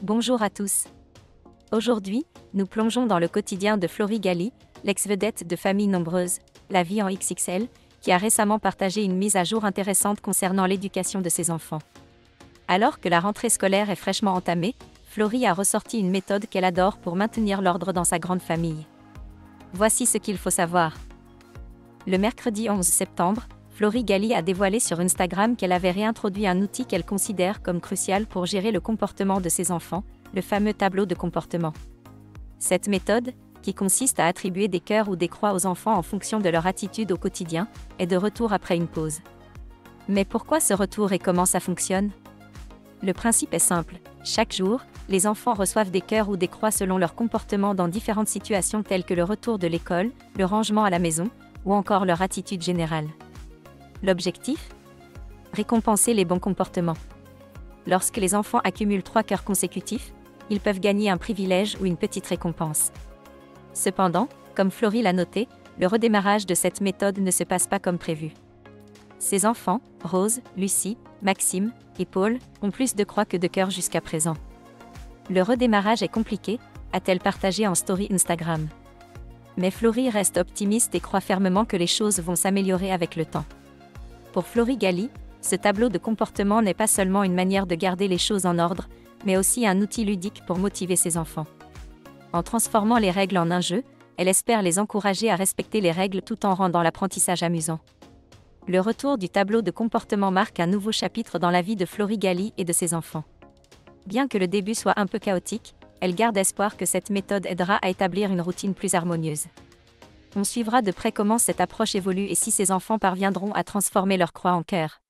Bonjour à tous. Aujourd'hui, nous plongeons dans le quotidien de Florie Gali, l'ex-vedette de Famille Nombreuse, la vie en XXL, qui a récemment partagé une mise à jour intéressante concernant l'éducation de ses enfants. Alors que la rentrée scolaire est fraîchement entamée, Florie a ressorti une méthode qu'elle adore pour maintenir l'ordre dans sa grande famille. Voici ce qu'il faut savoir. Le mercredi 11 septembre, Florie Gali a dévoilé sur Instagram qu'elle avait réintroduit un outil qu'elle considère comme crucial pour gérer le comportement de ses enfants, le fameux tableau de comportement. Cette méthode, qui consiste à attribuer des cœurs ou des croix aux enfants en fonction de leur attitude au quotidien, est de retour après une pause. Mais pourquoi ce retour et comment ça fonctionne ? Le principe est simple. Chaque jour, les enfants reçoivent des cœurs ou des croix selon leur comportement dans différentes situations telles que le retour de l'école, le rangement à la maison, ou encore leur attitude générale. L'objectif ? Récompenser les bons comportements. Lorsque les enfants accumulent 3 cœurs consécutifs, ils peuvent gagner un privilège ou une petite récompense. Cependant, comme Florie l'a noté, le redémarrage de cette méthode ne se passe pas comme prévu. Ses enfants, Rose, Lucie, Maxime et Paul, ont plus de croix que de cœurs jusqu'à présent. Le redémarrage est compliqué, a-t-elle partagé en story Instagram. Mais Florie reste optimiste et croit fermement que les choses vont s'améliorer avec le temps. Pour Florie Gali, ce tableau de comportement n'est pas seulement une manière de garder les choses en ordre, mais aussi un outil ludique pour motiver ses enfants. En transformant les règles en un jeu, elle espère les encourager à respecter les règles tout en rendant l'apprentissage amusant. Le retour du tableau de comportement marque un nouveau chapitre dans la vie de Florie Gali et de ses enfants. Bien que le début soit un peu chaotique, elle garde espoir que cette méthode aidera à établir une routine plus harmonieuse. On suivra de près comment cette approche évolue et si ses enfants parviendront à transformer leur croix en cœur.